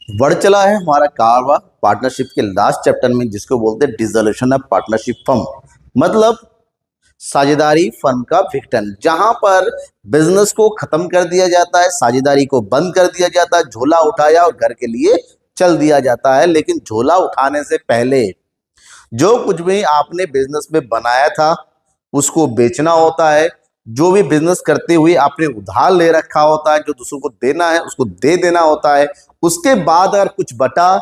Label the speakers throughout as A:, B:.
A: बढ़ चला है हमारा कारवा पार्टनरशिप के लास्ट चैप्टर में, जिसको बोलते हैं डिसोल्यूशन ऑफ पार्टनरशिप फर्म। मतलब साझेदारी फर्म का विघटन, जहां पर बिजनेस को खत्म कर दिया जाता है, साझेदारी को बंद कर दिया जाता है, झोला उठाया और घर के लिए चल दिया जाता है। लेकिन झोला उठाने से पहले जो कुछ भी आपने बिजनेस में बनाया था उसको बेचना होता है। जो भी बिजनेस करते हुए आपने उधार ले रखा होता है, जो दूसरों को देना है उसको दे देना होता है। उसके बाद अगर कुछ बचा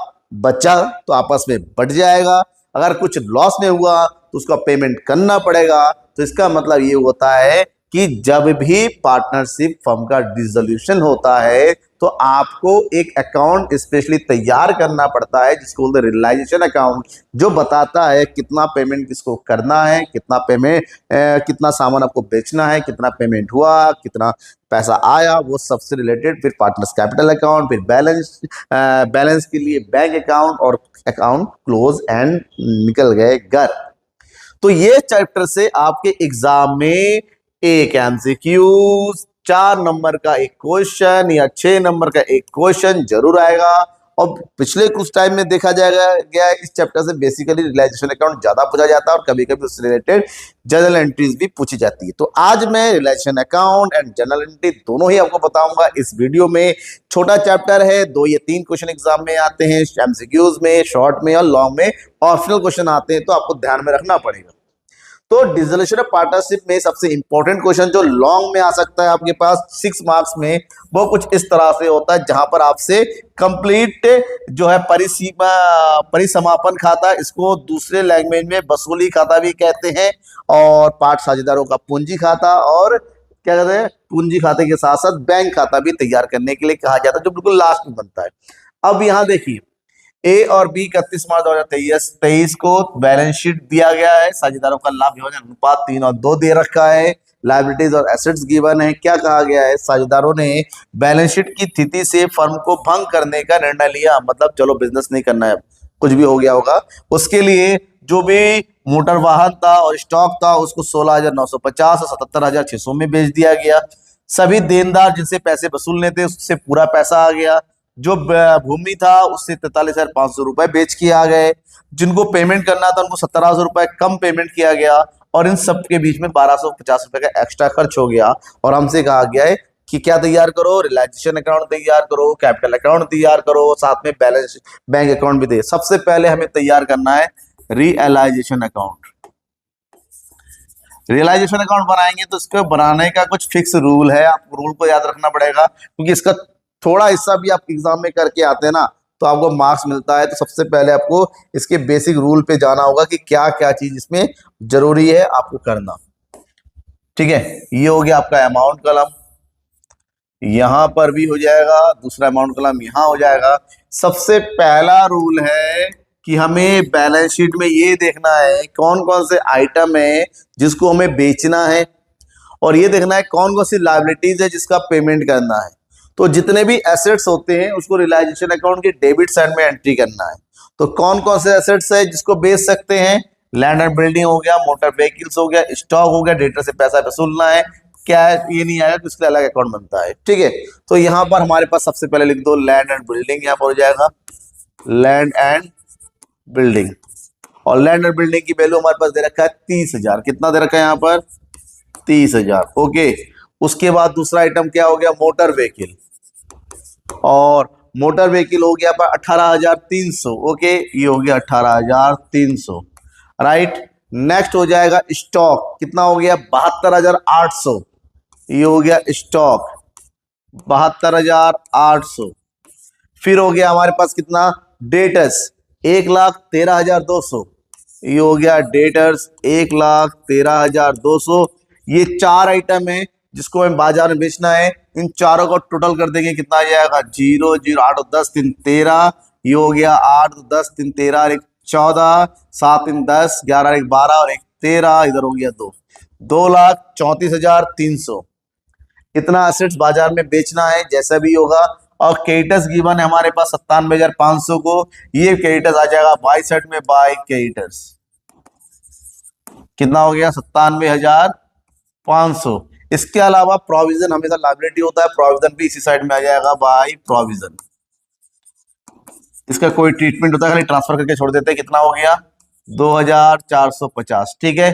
A: तो आपस में बट जाएगा। अगर कुछ लॉस में हुआ तो उसका पेमेंट करना पड़ेगा। तो इसका मतलब ये होता है कि जब भी पार्टनरशिप फर्म का डिसोल्यूशन होता है तो आपको एक अकाउंट स्पेशली तैयार करना पड़ता है, जिसको बोलते हैं रियलाइजेशन अकाउंट, जो बताता है कितना पेमेंट किसको करना है, कितना सामान आपको बेचना है, कितना पेमेंट हुआ, कितना पैसा आया, वो सबसे रिलेटेड। फिर पार्टनर्स कैपिटल अकाउंट, फिर बैलेंस के लिए बैंक अकाउंट, और अकाउंट क्लोज एंड निकल गए घर। तो ये चैप्टर से आपके एग्जाम में एक एमसीक्यू, 4 नंबर का एक क्वेश्चन या 6 नंबर का एक क्वेश्चन जरूर आएगा। और पिछले कुछ टाइम में देखा गया इस चैप्टर से बेसिकली रियलाइजेशन अकाउंट ज्यादा पूछा जाता है और कभी कभी उससे रिलेटेड जनरल एंट्रीज भी पूछी जाती है। तो आज मैं realisation account and general entry दोनों ही आपको बताऊंगा इस वीडियो में। छोटा चैप्टर है, 2 या 3 क्वेश्चन एग्जाम में आते हैं, एमसीक्यूज में, शॉर्ट में और लॉन्ग में ऑप्शनल क्वेश्चन आते हैं, तो आपको ध्यान में रखना पड़ेगा। तो डिसोल्यूशन ऑफ पार्टनरशिप में सबसे इंपॉर्टेंट क्वेश्चन जो लॉन्ग में आ सकता है आपके पास 6 मार्क्स में, वो कुछ इस तरह से होता है, जहां पर आपसे कंप्लीट जो है परिसमापन खाता, इसको दूसरे लैंग्वेज में वसूली खाता भी कहते हैं, और पार्ट साझेदारों का पूंजी खाता, और क्या कहते हैं, पूंजी खाते के साथ साथ बैंक खाता भी तैयार करने के लिए कहा जाता है, जो बिल्कुल लास्ट में बनता है। अब यहां देखिए, ए और बी 31 मार्च 2023 को बैलेंस शीट दिया गया है। साझेदारों का लाभ विभाजन अनुपात 3 और 2 दे रखा है। लायबिलिटीज और एसेट्स गिवन है। क्या कहा गया है, साझेदारों ने बैलेंस शीट की स्थिति से फर्म को भंग करने का निर्णय लिया। मतलब चलो बिजनेस नहीं करना है, कुछ भी हो गया होगा। उसके लिए जो भी मोटर वाहन था और स्टॉक था उसको 16,950 और 77,600 में बेच दिया गया। सभी देनदार जिनसे पैसे वसूलने थे उससे पूरा पैसा आ गया। जो भूमि था उससे 43,500 रुपए बेच के आ गए। जिनको पेमेंट करना था उनको 17,000 रुपए कम पेमेंट किया गया, और इन सब के बीच में 1,250 रुपए का एक्स्ट्रा खर्च हो गया। और हमसे कहा गया है कि क्या तैयार करो, रियलाइजेशन अकाउंट तैयार करो, कैपिटल अकाउंट तैयार करो, साथ में बैलेंस बैंक अकाउंट भी दे। सबसे पहले हमें तैयार करना है रियलाइजेशन अकाउंट। रियलाइजेशन अकाउंट बनाएंगे तो इसको बनाने का कुछ फिक्स रूल है, आपको रूल को याद रखना पड़ेगा, क्योंकि इसका थोड़ा हिस्सा भी आप एग्जाम में करके आते हैं ना तो आपको मार्क्स मिलता है। तो सबसे पहले आपको इसके बेसिक रूल पे जाना होगा कि क्या क्या चीज इसमें जरूरी है आपको करना। ठीक है, ये हो गया आपका अमाउंट कलम, यहां पर भी हो जाएगा, दूसरा अमाउंट कलम यहां हो जाएगा। सबसे पहला रूल है कि हमें बैलेंस शीट में ये देखना है कौन कौन से आइटम है जिसको हमें बेचना है, और ये देखना है कौन कौन सी लायबिलिटीज है जिसका पेमेंट करना है। तो जितने भी एसेट्स होते हैं उसको रियलाइजेशन अकाउंट के डेबिट साइड में एंट्री करना है। तो कौन कौन से एसेट्स है जिसको बेच सकते हैं, लैंड एंड बिल्डिंग हो गया, मोटर व्हीकल्स हो गया, स्टॉक हो गया, डेटर से पैसा वसूलना है। क्या है ये नहीं आएगा, इसके अलग अकाउंट बनता है। ठीक है, तो यहाँ पर हमारे पास सबसे पहले लिख दो लैंड एंड बिल्डिंग, यहाँ पर हो जाएगा लैंड एंड बिल्डिंग। और लैंड एंड बिल्डिंग की वैल्यू हमारे पास दे रखा है 30,000। कितना दे रखा है यहाँ पर, 30,000। ओके, उसके बाद दूसरा आइटम क्या हो गया, मोटर व्हीकल, और मोटर व्हीकल हो गया पर 18,300। ओके, ये हो गया 18,300। राइट, नेक्स्ट हो जाएगा स्टॉक, कितना हो गया 72,800। ये हो गया स्टॉक 72,800। फिर हो गया हमारे पास कितना, डेटर्स 1,13,200। ये हो गया डेटर्स 1,13,200। ये 4 आइटम है जिसको हमें बाजार में बेचना है। इन चारों को टोटल कर देंगे, कितना आ जाएगा, 0 0 8 और 10 3 13। ये हो गया 8 10 3 13 और 1 14, 7 3 10, 11 1 12 और 1 13, इधर हो गया 2,34,300। इतना एसेट्स बाजार में बेचना है जैसा भी होगा। और क्रेडिटर्स गिवन है हमारे पास 97,500 को। ये क्रेडिटर्स आ जाएगा बाई साइड में, बाई क्रेडिटर्स कितना हो गया 97,500। इसके अलावा प्रोविजन हमेशा लायबिलिटी होता है, प्रोविजन भी इसी साइड में आ जाएगा बाई प्रोविजन। इसका कोई ट्रीटमेंट होता है, खाली ट्रांसफर करके छोड़ देते हैं। कितना हो गया? 2450। ठीक है।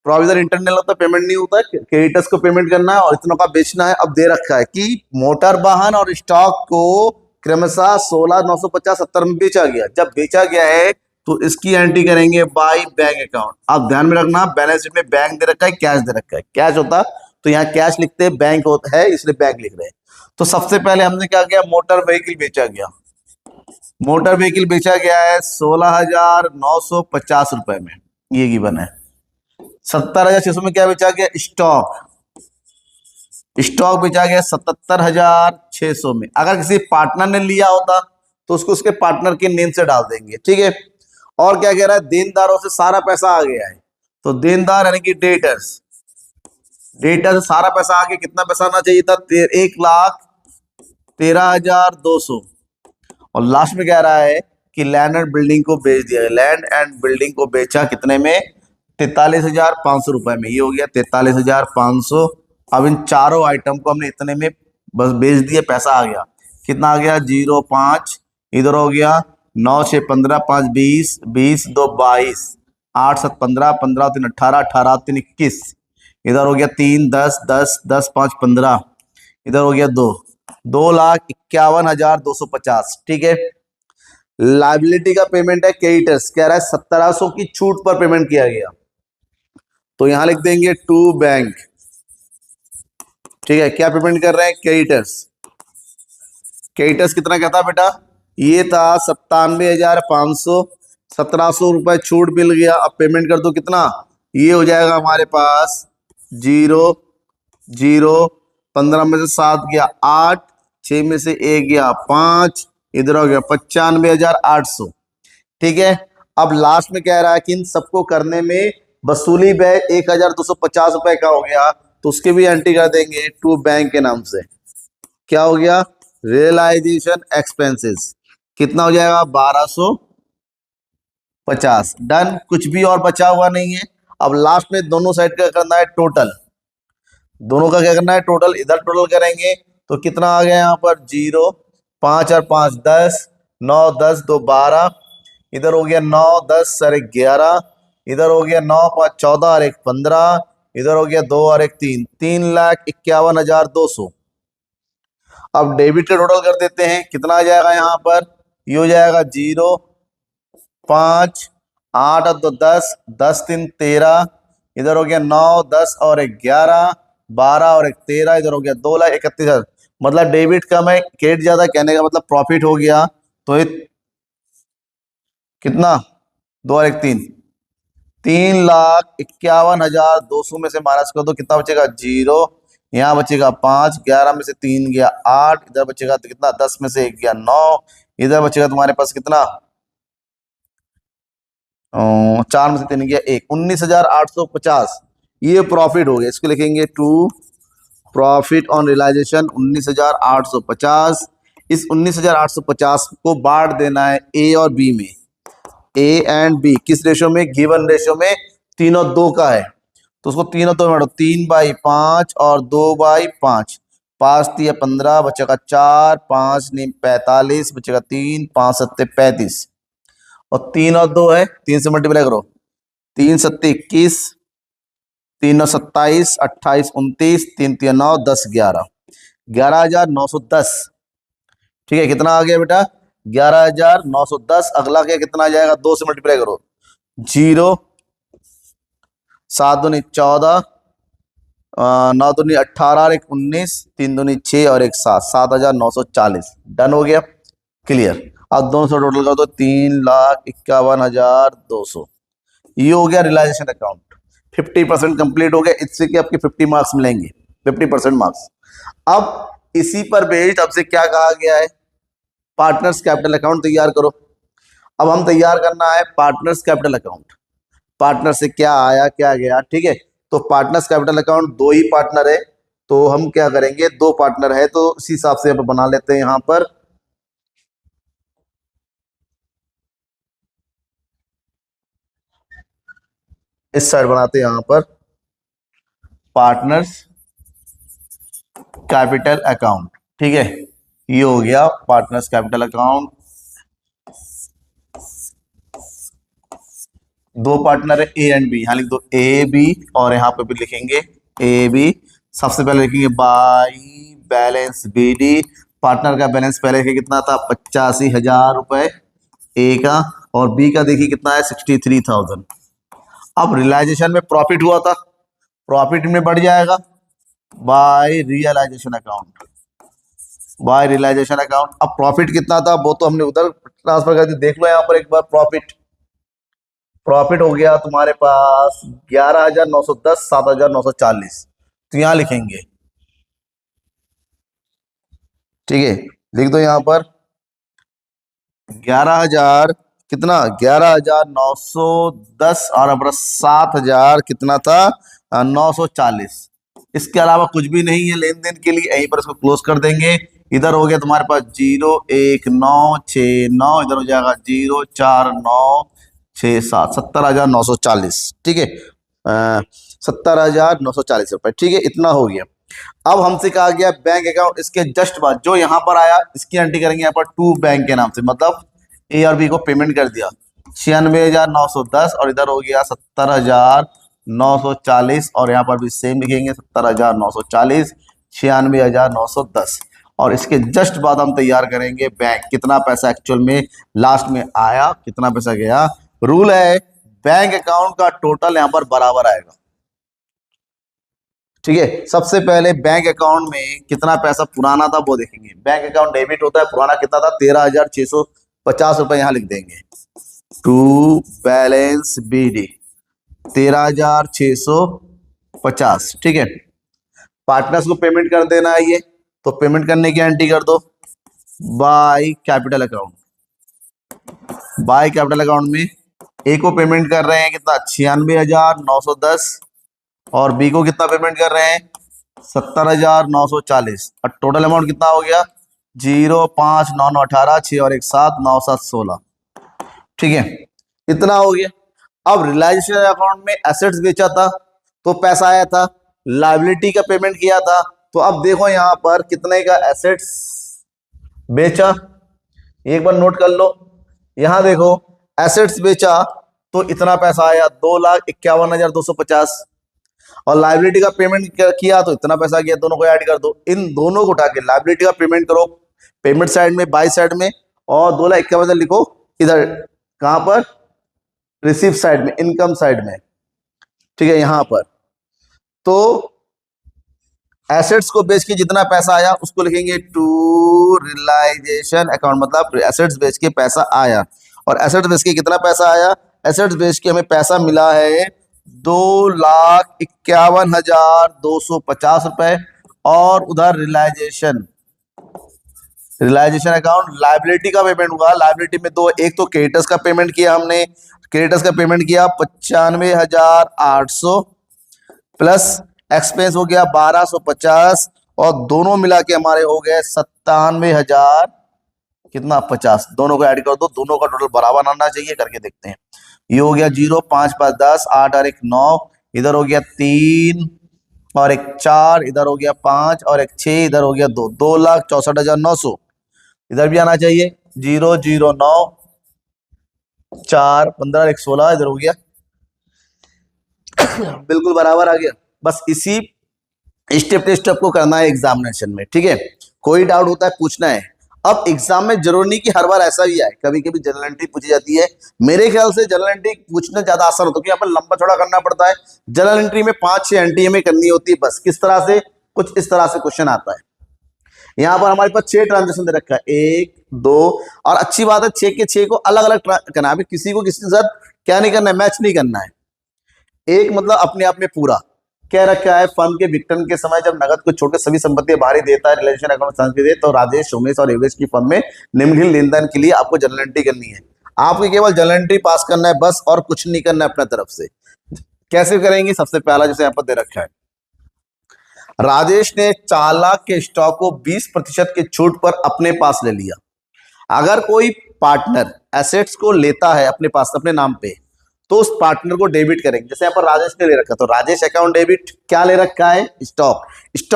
A: प्रोविजन इंटरनल होता है, पेमेंट नहीं होता है, क्रेडिटर्स को पेमेंट करना है और इतनों का बेचना है। अब दे रखा है कि मोटर वाहन और स्टॉक को क्रमशः 16,950 70 में बेचा गया। जब बेचा गया है तो इसकी एंट्री करेंगे बाय बैंक अकाउंट। आप ध्यान में रखना, बैलेंस शीट में बैंक दे रखा है, कैश दे रखा है। कैश होता तो यहाँ कैश लिखते हैं, बैंक होता है इसलिए बैंक लिख रहे हैं। तो सबसे पहले हमने क्या किया, मोटर व्हीकल बेचा गया। मोटर व्हीकल बेचा गया है 16,950 रुपए में, ये गिवन है। 70,600 में क्या बेचा गया, स्टॉक। स्टॉक बेचा गया 77,600 में। अगर किसी पार्टनर ने लिया होता तो उसको उसके पार्टनर के नेम से डाल देंगे। ठीक है। और क्या कह रहा है, देनदारों से सारा पैसा आ गया है। तो देनदार यानी कि डेटर्स, डेटर से सारा पैसा आ गया। कितना पैसा आना चाहिए था, 1,13,200। और लास्ट में कह रहा है कि लैंड एंड बिल्डिंग को बेच दिया। लैंड एंड बिल्डिंग को बेचा कितने में, 43,500 रुपए में। ये हो गया 43,500। अब इन चारों आइटम को हमने इतने में बस बेच दिए, पैसा आ गया। कितना आ गया, 0,5 इधर हो गया, 9 6 15 5 20 20 2 22 8 7 15 15 3 18 18 3 21 इधर हो गया 3 10 10 10 5 15 इधर हो गया 2,51,250। ठीक है। लाइबिलिटी का पेमेंट है क्रेडिटर्स, कह रहा है 1700 की छूट पर पेमेंट किया गया। तो यहां लिख देंगे टू बैंक। ठीक है। क्या पेमेंट कर रहे हैं, क्रेडिटर्स। क्रेडिटर्स कितना कहता बेटा, ये था 97,500, 1700 रुपए छूट मिल गया। अब पेमेंट कर दो कितना, ये हो जाएगा हमारे पास 0 0 15 में से 7 गया 8, 6 में से 1 गया 5, इधर हो गया 95,800। ठीक है। अब लास्ट में कह रहा है कि इन सबको करने में वसूली व्यय 1,250 रुपए का हो गया। तो उसके भी एंट्री कर देंगे टू बैंक के नाम से। क्या हो गया, रियलाइजेशन एक्सपेंसेस कितना हो जाएगा, 1,250। डन। कुछ भी और बचा हुआ नहीं है। अब लास्ट में दोनों साइड का करना है टोटल। दोनों का क्या करना है, टोटल। इधर टोटल करेंगे तो कितना आ गया यहाँ पर, 0 5 और 5 10 9 10 2 12 इधर हो गया 9 10 और 1 11 इधर हो गया 9 5 14 और 1 15 इधर हो गया 2 और 1 3 3,51,200। अब डेबिट का टोटल कर देते हैं, कितना आ जाएगा यहाँ पर, ये हो जाएगा 0 5 8 और 2 10 10 3 13 इधर हो गया 9 10 और 1 11 12 और 1 13 इधर हो गया 2,31,000। मतलब डेबिट कम है, क्रेडिट ज्यादा, कहने का मतलब प्रॉफिट हो गया। तो ये कितना, 2 और 1 3 3,51,200 में से माइनस कर दो, कितना बचेगा, 0। यहाँ बचेगा 5, 11 में से 3 गया 8, इधर बचेगा तो कितना, 10 में से 1 गया 9, इधर बचेगा तुम्हारे पास कितना, 4 में से 3 गया 1, 19,850। ये प्रॉफिट हो गया। इसको लिखेंगे टू प्रॉफिट ऑन रियलाइजेशन 19,850। इस 19,850 को बांट देना है ए और बी में। ए एंड बी किस रेशो में, गिवन रेशो में, 3 और 2 का है। तो उसको 3 और 2 में बांटो, 3/5 और 2/5। 5 3 15 बचेगा 4, 5 नहीं 45 बचेगा 3, 5 7 35 और 3 और 2 है, 3 से मल्टीप्लाई करो, 3 7 21, 3 9 27, 28 29, 3 3 9 10 11 11,910। ठीक है। कितना आ गया बेटा, 11,910। अगला क्या, कितना आ जाएगा, 2 से मल्टीप्लाई करो, 0 7 दूनी 14 9 दूनी 18 और 1 19 3 दूनी 6 और 1 7 7,940। डन हो गया, क्लियर। अब दोनों से टोटल कर दो, 3,51,200। ये हो गया रियलाइजेशन अकाउंट। 50% कंप्लीट हो गया। इससे कि आपके 50 मार्क्स मिलेंगे, 50% मार्क्स। अब इसी पर बेस्ड अब से क्या कहा गया है, पार्टनर्स कैपिटल अकाउंट तैयार करो। अब हम तैयार करना है पार्टनर्स कैपिटल अकाउंट। पार्टनर से क्या आया क्या गया। ठीक है। तो पार्टनर्स कैपिटल अकाउंट, 2 ही पार्टनर है तो हम क्या करेंगे, 2 पार्टनर है तो इसी हिसाब से हम बना लेते हैं। यहां पर इस साइड बनाते हैं, यहां पर पार्टनर्स कैपिटल अकाउंट। ठीक है। ये हो गया पार्टनर्स कैपिटल अकाउंट। दो पार्टनर है ए एंड बी, यहाँ लिख दो ए बी, और यहाँ पे भी लिखेंगे ए बी। सबसे पहले लिखेंगे by balance B D. Partner का बैलेंस पहले के कितना था, 85,000 रुपए ए का, और बी का देखिए कितना है, 63,000। अब रियलाइजेशन में प्रॉफिट हुआ था, प्रॉफिट में बढ़ जाएगा by realisation account, by realisation account. अब प्रॉफिट कितना था वो तो हमने उधर ट्रांसफर कर दिया, देख लो यहाँ पर एक बार प्रॉफिट। प्रॉफिट हो गया तुम्हारे पास 11,910, 7,940, तो यहां लिखेंगे, ठीक है, लिख दो यहां पर 11,000 कितना, 11,910 और अब 7,000 कितना था, 940। इसके अलावा कुछ भी नहीं है लेन देन के लिए, यहीं पर इसको क्लोज कर देंगे। इधर हो गया तुम्हारे पास 0,1969, इधर हो जाएगा 0,4967, 70,940, ठीक है, 70,940 रुपए, ठीक है, इतना हो गया। अब हमसे कहा गया बैंक अकाउंट, इसके जस्ट बाद जो यहां पर आया इसकी एंट्री करेंगे यहाँ पर टू बैंक के नाम से, मतलब ए और बी को पेमेंट कर दिया 96,910, और इधर हो गया 70,940, और यहाँ पर भी सेम लिखेंगे 70,940, 96,910, और इसके जस्ट बाद हम तैयार करेंगे बैंक, कितना पैसा एक्चुअल में लास्ट में आया, कितना पैसा गया। रूल है बैंक अकाउंट का टोटल यहाँ पर बराबर आएगा, ठीक है। सबसे पहले बैंक अकाउंट में कितना पैसा पुराना था वो देखेंगे। बैंक अकाउंट डेबिट होता है, पुराना कितना था, 13,650 रुपए, यहां लिख देंगे टू बैलेंस बी डी 13,650, ठीक है। पार्टनर्स को पेमेंट कर देना है ये, तो पेमेंट करने की एंट्री कर दो by capital account. By capital account में ए को पेमेंट कर रहे हैं कितना, 96,910, और बी को कितना पेमेंट कर रहे हैं, 70,940, और टोटल अमाउंट कितना हो गया, 0,5,9,9,18, 6 और 1 7, 9 7 16, ठीक है, इतना हो गया। अब रियलाइजेशन अकाउंट में एसेट्स बेचा था तो पैसा आया था, लायबिलिटी का पेमेंट किया था, तो अब देखो यहां पर कितने का एसेट्स बेचा, एक बार नोट कर लो, यहां देखो एसेट्स बेचा तो इतना पैसा आया 2,51,250, और लाइबिलिटी का पेमेंट किया तो इतना पैसा गया, दोनों को ऐड कर दो, इन दोनों को उठा के लाइबिलिटी का पेमेंट करो पेमेंट साइड में, बाई साइड में, और 2,51,000 लिखो इधर, कहां पर, रिसीव साइड में, इनकम साइड में, ठीक है, यहां पर। तो एसेट्स को बेच के जितना पैसा आया उसको लिखेंगे टू रियलाइजेशन अकाउंट, मतलब एसेट्स बेच के पैसा आया, और एसेट्स बेच के कितना पैसा आया, एसेट्स बेच के हमें पैसा मिला है 2,51,250 रुपए, और उधर रियलाइजेशन अकाउंट लायबिलिटी का पेमेंट हुआ, लायबिलिटी में दो, एक तो क्रेडिटर्स का पेमेंट किया हमने, क्रेडिटर्स का पेमेंट किया 95,800, प्लस एक्सपेंस हो गया 1,250, और दोनों मिला के हमारे हो गए 97,000 कितना 50, दोनों को ऐड कर दो, दोनों का टोटल बराबर आना चाहिए, करके देखते हैं। ये हो गया 0 5 5 10, 8 और 1 9, इधर हो गया 3 और 1 4, इधर हो गया 5 और 1 6, इधर हो गया 2, 2,64,900, इधर भी आना चाहिए 0 0 9 4 15 1 16, इधर हो गया बिल्कुल बराबर आ गया। बस इसी स्टेप टू स्टेप को करना है एग्जामिनेशन में, ठीक है। कोई डाउट होता है पूछना है। अब एग्जाम में जरूर नहीं कि हर बार ऐसा ही आए, कभी कभी जनरल एंट्री पूछी जाती है। मेरे ख्याल से जनरल एंट्री पूछना ज्यादा आसान होता है, यहाँ पर लंबा चौड़ा करना पड़ता है। जनरल एंट्री में 5-6 एंट्री हमें करनी होती है, बस किस तरह से, कुछ इस तरह से क्वेश्चन आता है। यहाँ पर हमारे पास 6 ट्रांजेक्शन दे रखा है, 1 2, और अच्छी बात है 6 के 6 को अलग अलग करना है, किसी को किसी के साथ क्या नहीं करना है, मैच नहीं करना है। एक मतलब अपने आप में पूरा क्या रखा है, फर्म के विघटन के समय जब नगद को छोटे सभी संपत्ति बाहरी देता है रिलेशन अकाउंट संस्कृत, तो राजेश सोमेश और योगेश की फर्म में निम्नलिखित लेनदेन के लिए आपको जनरल एंट्री करनी है। आपको केवल जनरल एंट्री पास करना है बस, और कुछ नहीं करना है अपने तरफ से। कैसे करेंगे, सबसे पहला जैसे यहाँ पर दे रखा है, राजेश ने 4 लाख के स्टॉक को 20% के छूट पर अपने पास ले लिया। अगर कोई पार्टनर एसेट्स को लेता है अपने पास अपने नाम पे, तो उस पार्टनर को डेबिट करेंगे। जैसे यहाँ पर राजेश ने ले रखा, तो राजेश अकाउंट डेबिट, क्या ले रखा है, स्टॉक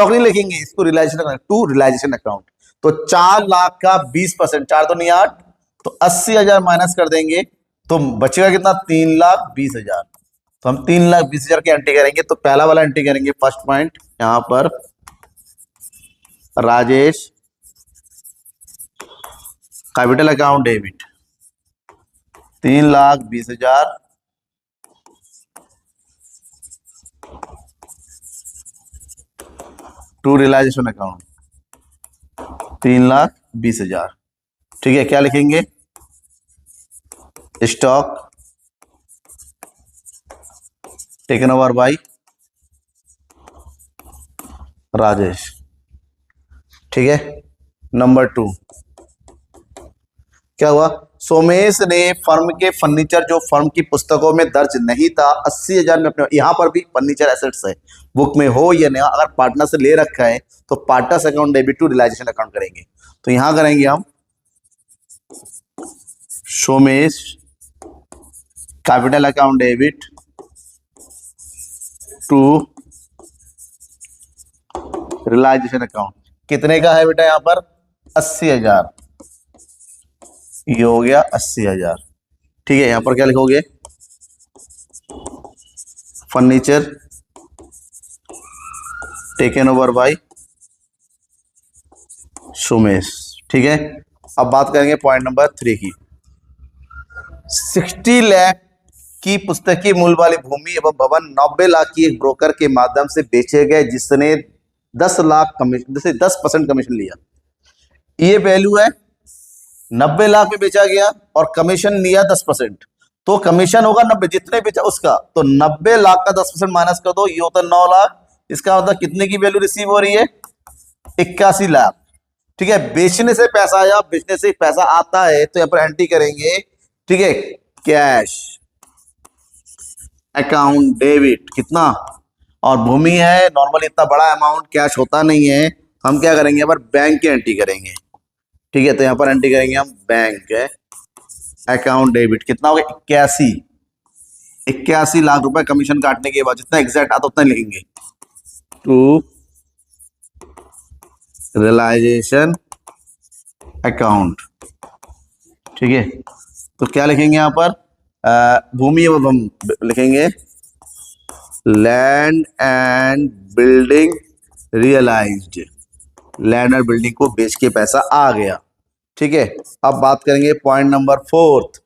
A: नहीं लिखेंगे, इसको रियलाइजेशन टू रियलाइजेशन अकाउंट। तो 4 लाख का 20%, 4 तो नहीं 8, तो 80,000 माइनस कर देंगे तो बचेगा कितना, 3,20,000। तो हम 3,20,000 की एंट्री करेंगे। तो पहला वाला एंट्री करेंगे, फर्स्ट पॉइंट यहां पर, Rajesh capital account debit 3,20,000 to realisation account 3,20,000। ठीक है, क्या लिखेंगे, stock taken over by Rajesh. ठीक है, नंबर 2 क्या हुआ, सोमेश ने फर्म के फर्नीचर जो फर्म की पुस्तकों में दर्ज नहीं था 80,000 में अपने, यहां पर भी फर्नीचर एसेट्स है, बुक में हो या नहीं, अगर पार्टनर से ले रखा है तो partners account debit to realisation account करेंगे। तो यहां करेंगे हम Somesh capital account debit to realisation account. कितने का है बेटा यहां पर, 80,000, ये हो गया 80,000। ठीक है, यहां पर क्या लिखोगे, furniture taken over bye Sumesh. ठीक है, अब बात करेंगे पॉइंट नंबर 3 की। 60 लाख की पुस्तकीय मूल्य वाली भूमि एवं भवन 90 लाख की एक ब्रोकर के माध्यम से बेचे गए, जिसने 10 लाख कमीशन, जैसे 10% कमीशन लिया। ये वैल्यू है, 90 लाख में बेचा गया और कमीशन लिया 10%, तो कमीशन होगा 90, जितने बेचा उसका, तो 90 लाख का 10% माइनस कर दो, ये होता है 9 लाख। इसका मतलब कितने की वैल्यू रिसीव हो रही है, 81 लाख। ठीक है, बेचने से पैसा आया, बेचने से पैसा आता है, तो यहां पर एंट्री करेंगे। ठीक है, कैश अकाउंट डेबिट कितना, और भूमि है, नॉर्मली इतना बड़ा अमाउंट कैश होता नहीं है, हम क्या करेंगे यहाँ पर बैंक की एंट्री करेंगे। ठीक है, तो यहां पर एंट्री करेंगे हम बैंक है अकाउंट डेबिट, कितना हो गया, 81 लाख रुपए कमीशन काटने के बाद, जितना एग्जैक्ट आता उतना लिखेंगे, टू रियलाइजेशन अकाउंट। ठीक है, तो क्या लिखेंगे यहां पर, भूमि एवं हम लिखेंगे land and building realised, land और बिल्डिंग को बेच के पैसा आ गया। ठीक है, अब बात करेंगे पॉइंट नंबर 4।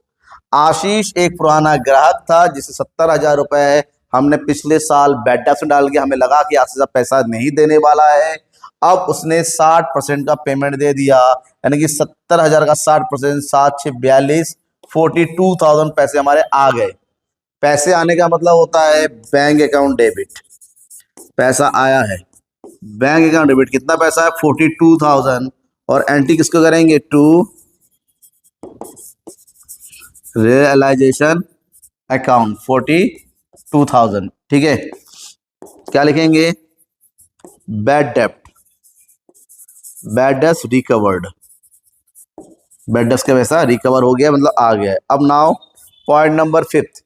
A: आशीष एक पुराना ग्राहक था जिसे 70,000 रुपए हमने पिछले साल बैड डेब्ट में डाल के हमें लगा कि आज से पैसा नहीं देने वाला है। अब उसने 60% का पेमेंट दे दिया, यानी कि 70,000 का 60%, 7 6 42, 42,000 पैसे हमारे आ गए। पैसे आने का मतलब होता है बैंक अकाउंट डेबिट, पैसा आया है, बैंक अकाउंट डेबिट, कितना पैसा है 42,000, और एंट्री किसको करेंगे, टू रियलाइजेशन अकाउंट 42,000। ठीक है, क्या लिखेंगे, बैड डेब्ट, बैड डेब्ट रिकवर्ड, बैड डेब्ट का पैसा रिकवर हो गया, मतलब आ गया है। अब नाउ पॉइंट नंबर 5,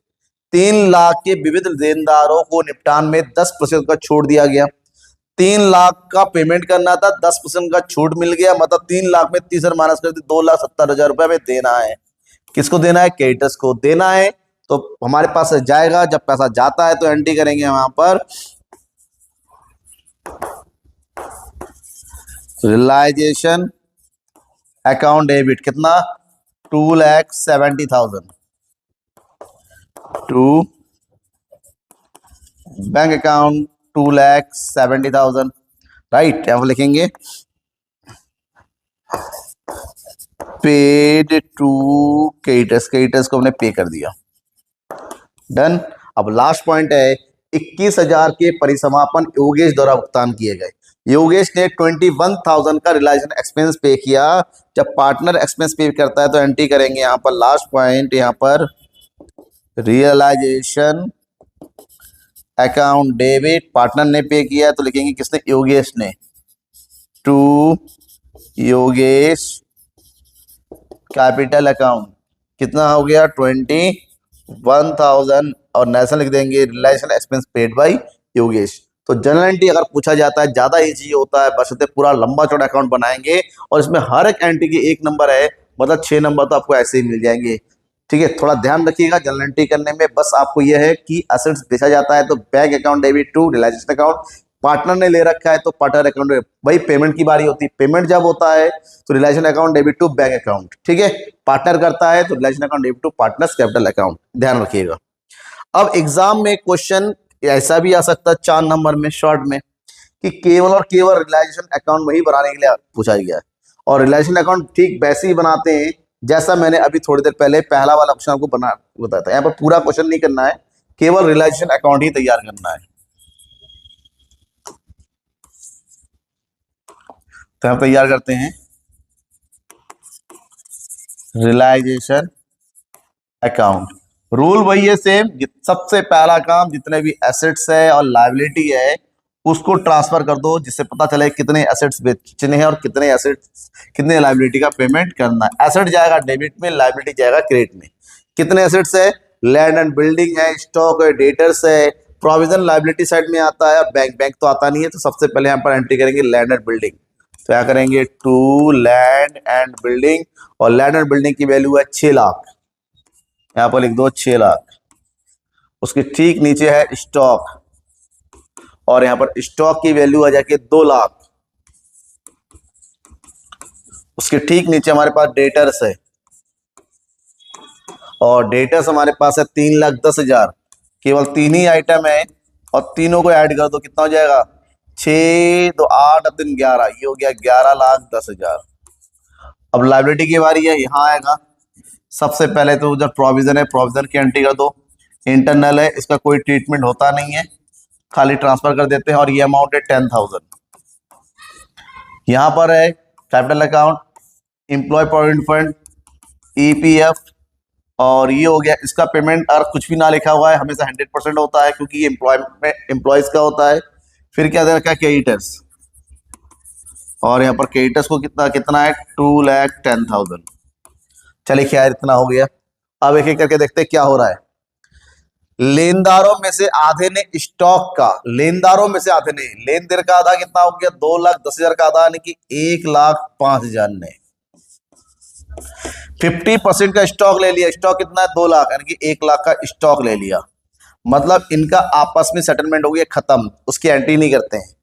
A: 3 लाख के विविध देनदारों को निपटान में 10% का छूट दिया गया। 3 लाख का पेमेंट करना था, 10% का छूट मिल गया, मतलब 3 लाख में 30 माइनस कर दी, 2,70,000 रुपए में देना है। किसको देना है, क्रेडिटर्स को देना है। तो हमारे पास जाएगा, जब पैसा जाता है तो एंट्री करेंगे वहां पर रियलाइजेशन अकाउंट डेबिट, कितना 2,70,000 टू बैंक अकाउंट 2,70,000। राइट, यहां पर लिखेंगे पेड टू क्रेडिटर्स, क्रेडिटर्स को हमने पे कर दिया, डन। अब लास्ट पॉइंट है, 21,000 के परिसमापन योगेश द्वारा भुगतान किए गए। योगेश ने 21,000 का रियलाइजेशन एक्सपेंस पे किया। जब पार्टनर एक्सपेंस पे करता है तो एंट्री करेंगे यहाँ पर, लास्ट पॉइंट यहाँ पर रियलाइजेशन अकाउंट डेबिट, पार्टनर ने पे किया तो लिखेंगे किसने, योगेश ने, टू योगेश कैपिटल अकाउंट, कितना हो गया 21,000, और नेशनल लिख देंगे realisation expense paid by Yogesh. तो जनरल एंट्री अगर पूछा जाता है ज्यादा इजी होता है, बशर्ते पूरा लंबा चौड़ा अकाउंट बनाएंगे और इसमें हर एक एंट्री की 1 नंबर है, मतलब 6 नंबर तो आपको ऐसे ही मिल जाएंगे। ठीक है, थोड़ा ध्यान रखिएगा जनरल एंट्री करने में। बस आपको यह है कि असेट्स बेचा जाता है तो bank account debit to realisation account, partner ने ले रखा है तो पार्टनर अकाउंट, भाई पेमेंट की बारी होती है, पेमेंट जब होता है तो realisation account debit to bank account, ठीक है, पार्टनर करता है तो realisation account debit to partners capital account, ध्यान रखिएगा। अब एग्जाम में क्वेश्चन ऐसा भी आ सकता है 4 नंबर में शॉर्ट में कि केवल और केवल रियलाइजेशन अकाउंट वही बनाने के लिए पूछा गया है, और रियलाइजेशन अकाउंट ठीक वैसे ही बनाते हैं जैसा मैंने अभी थोड़ी देर पहले पहला वाला ऑप्शन आपको बना बताया था। यहाँ पर पूरा क्वेश्चन नहीं करना है, केवल रियलाइजेशन अकाउंट ही तैयार करना है। तो हम तैयार करते हैं रियलाइजेशन अकाउंट। रूल वही है सेम, सबसे पहला काम जितने भी एसेट्स है और लायबिलिटी है उसको ट्रांसफर कर दो, जिससे पता चले कितने एसेट्स बेचने हैं और कितने एसेट्स कितने लायबिलिटी का पेमेंट करना है। एसेट जाएगा डेबिट में, लायबिलिटी जाएगा क्रेडिट में। कितने एसेट्स है, लैंड एंड बिल्डिंग है, स्टॉक है, डेटर्स है, प्रोविजन लायबिलिटी साइड में आता है, बैंक तो आता नहीं है, तो सबसे पहले यहाँ पर एंट्री करेंगे लैंड एंड बिल्डिंग। तो क्या करेंगे, टू लैंड एंड बिल्डिंग, और लैंड एंड बिल्डिंग की वैल्यू है 6 लाख, यहाँ पर लिख दो 6 लाख। उसके ठीक नीचे है स्टॉक, और यहां पर स्टॉक की वैल्यू आ जाके 2 लाख। उसके ठीक नीचे हमारे पास डेटर्स है, और डेटर्स हमारे पास है 3,10,000। केवल 3 ही आइटम है और तीनों को ऐड कर दो, कितना हो जाएगा, 6 2 8 3 11, ये हो गया 11,10,000। अब लायबिलिटी की बारी है, यहां आएगा। सबसे पहले तो उधर प्रोविजन है, प्रोविजन की एंट्री कर दो। इंटरनल है, इसका कोई ट्रीटमेंट होता नहीं है, खाली ट्रांसफर कर देते हैं, और ये अमाउंट है 10,000। यहां पर है capital account, employ provident fund, EPF, और ये हो गया इसका पेमेंट। और कुछ भी ना लिखा हुआ है, हमेशा 100% होता है क्योंकि ये एम्प्लॉयज का होता है। फिर क्या दे रखा है, क्रेडिटर्स, और यहाँ पर क्रेडिटर्स को कितना कितना है, 2,10,000। चलिए खैर इतना हो गया। अब एक एक करके देखते हैं क्या हो रहा है। लेनदारों में से आधे ने स्टॉक का, लेनदारों में से आधे ने, लेन देन का आधा कितना हो गया, 2,10,000 का आधा, यानी कि 1,05,000 ने 50% का स्टॉक ले लिया। स्टॉक कितना है, 2 लाख, यानी कि 1 लाख का स्टॉक ले लिया। मतलब इनका आपस में सेटलमेंट हो गया खत्म, उसकी एंट्री नहीं करते हैं।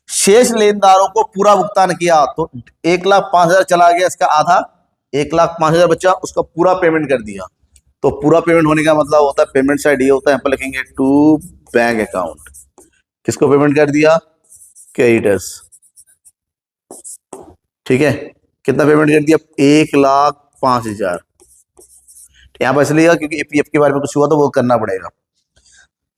A: शेष लेनदारों को पूरा भुगतान किया तो 1,05,000 चला गया, इसका आधा 1,05,000 बचा, उसका पूरा पेमेंट कर दिया। तो पूरा पेमेंट होने का मतलब होता है, पेमेंट साइड ये होता है, यहाँ पर लिखेंगे टू बैंक अकाउंट। किसको पेमेंट कर दिया, क्रेडिटर्स, ठीक है। कितना पेमेंट कर दिया, 1,05,000। यहाँ पर इसलिए क्योंकि ईपीएफ के बारे में कुछ हुआ तो वो करना पड़ेगा।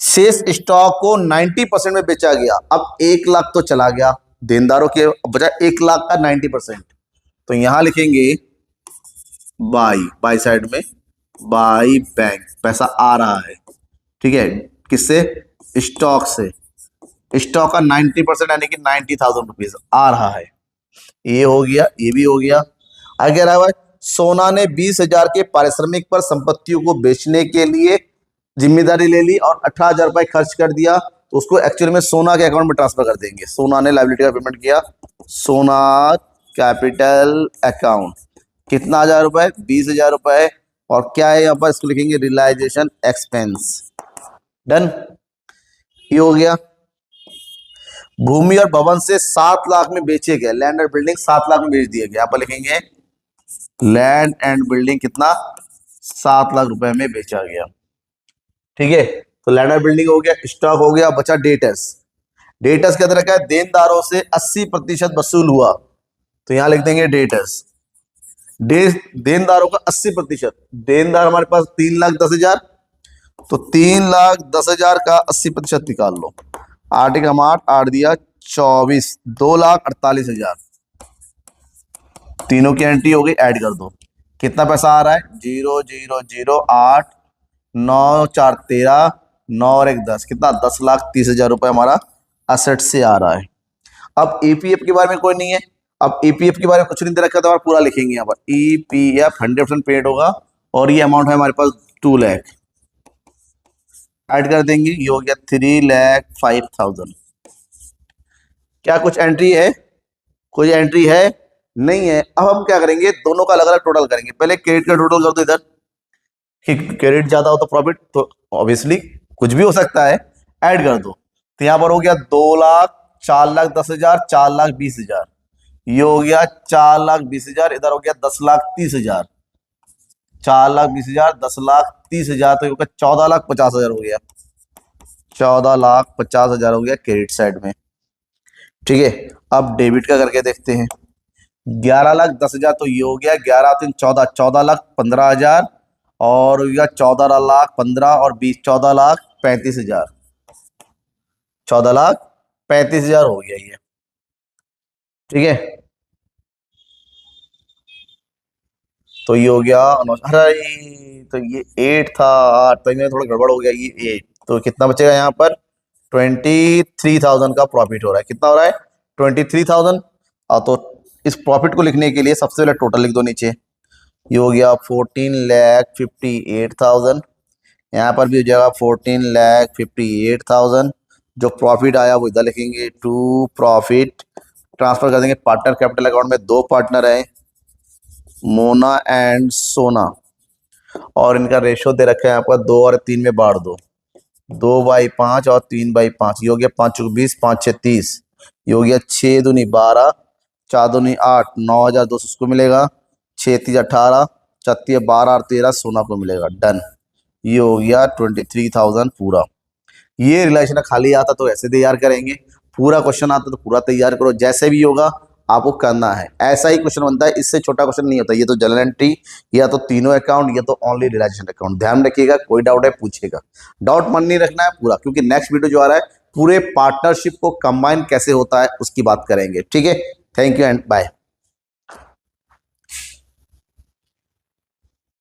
A: शेष स्टॉक को 90% में बेचा गया। अब 1 लाख तो चला गया देनदारों के, बचा 1 लाख का 90%। तो यहां लिखेंगे बाई साइड में, बाई बैंक, पैसा आ रहा है, ठीक है, किससे, स्टॉक से। स्टॉक का 90% यानी कि 90,000 रुपीज आ रहा है। ये हो गया, ये भी हो गया। आगे रहा है, सोना ने 20,000 के पारिश्रमिक पर संपत्तियों को बेचने के लिए जिम्मेदारी ले ली और 18,000 रुपए खर्च कर दिया, तो उसको एक्चुअली में सोना के अकाउंट में ट्रांसफर कर देंगे। सोना ने लायबिलिटी का पेमेंट किया, सोना कैपिटल अकाउंट, कितना 1,000 रुपए, 20,000 रुपए, और क्या है यहाँ पर, इसको लिखेंगे रियलाइजेशन एक्सपेंस। डन, ये हो गया। भूमि और भवन से 7 लाख में बेचे गए, लैंड और बिल्डिंग 7 लाख में बेच दिए गए, यहाँ पर लिखेंगे लैंड एंड बिल्डिंग कितना, 7 लाख रुपए में बेचा गया, ठीक है। तो लैंड और बिल्डिंग हो गया, स्टॉक हो गया, बचा डेटर्स। डेटर्स के अंदर क्या है, देनदारों से 80% वसूल हुआ, तो यहां लिख देंगे डेटर्स। देनदारों का 80%, देनदार हमारे पास 3,10,000, तो 3,10,000 का 80% निकाल लो। 8 एक 8 8 दिया 24, 2,48,000। तीनों की एंट्री हो गई, ऐड कर दो। कितना पैसा आ रहा है, 0 0 0 8 9 4 13 9 और 1 10, कितना, 10,30,000 रुपए हमारा असेट से आ रहा है। अब ईपीएफ के बारे में कोई नहीं है, अब ईपीएफ के बारे में कुछ नहीं दे रखा था, पूरा लिखेंगे यहाँ पर ईपीएफ 100% पेड होगा, और ये अमाउंट है हमारे पास 2 लाख, ऐड कर देंगे, ये हो गया 3,05,000। क्या कुछ एंट्री है, कोई एंट्री है नहीं है। अब हम क्या करेंगे, दोनों का अलग अलग टोटल करेंगे। पहले क्रेडिट का टोटल कर दो इधर, कि क्रेडिट ज्यादा हो तो प्रॉफिट, तो ऑब्वियसली कुछ भी हो सकता है, ऐड कर दो। तो यहां पर हो गया 2 लाख, 4 लाख 10 हजार, 4 लाख 20 हजार, ये हो गया 4 लाख 20 हजार, इधर हो गया 10 लाख 30 हजार, 4 लाख 20 हजार, 10 लाख 30 हजार, तो ये हो गया 14 लाख 50 हजार हो गया, 14 लाख 50 हजार हो गया क्रेडिट साइड में। ठीक है, अब डेबिट का करके देखते हैं। 11 लाख 10 हजार, तो ये हो गया 11 3 14, 14 लाख 15 हजार, और हो गया 14 लाख 15 और 20, 14 लाख 35 हजार, 14 लाख 35 हजार हो गया ये। ठीक है, तो ये हो गया अरे तो ये 8 था, तो इनमें थोड़ा गड़बड़ हो गया, ये 8, तो कितना बचेगा यहाँ पर? 23,000 का प्रॉफिट हो रहा है। कितना हो रहा है? 23,000। तो इस प्रॉफिट को लिखने के लिए सबसे पहले टोटल लिख दो नीचे। ये हो गया 14,58,000, यहाँ पर भी हो जाएगा 14,58,000। जो प्रॉफिट आया वो इधर लिखेंगे, टू प्रॉफिट ट्रांसफर कर देंगे पार्टनर कैपिटल अकाउंट में। 2 पार्टनर है, मोना एंड सोना, और इनका रेशियो दे रखा है यहाँ पर 2 और 3 में बांट दो, 2/5 और 3/5। ये हो गया 5 चौक 20, 5 6 30, ये हो गया 6 दूनी 12, 4 दूनी 8, 9,200 उसको मिलेगा, 6 3 18, 4 12 और 13 सोना को मिलेगा। डन, ये हो गया 23,000 पूरा। ये रिलेशन खाली आता तो ऐसे तैयार करेंगे, पूरा क्वेश्चन आता तो पूरा तैयार करो, जैसे भी होगा आपको करना है, ऐसा ही क्वेश्चन बनता है, इससे छोटा क्वेश्चन नहीं होता। ये तो जनरल एंट्री, या तो तीनों अकाउंट, या तो ओनली रियलाइजेशन अकाउंट। ध्यान रखिएगा, कोई डाउट है पूछेगा, डाउट मन नहीं रखना है पूरा, क्योंकि नेक्स्ट वीडियो जो आ रहा है पूरे पार्टनरशिप को कंबाइन कैसे होता है उसकी बात करेंगे। ठीक है, थैंक यू एंड बाय।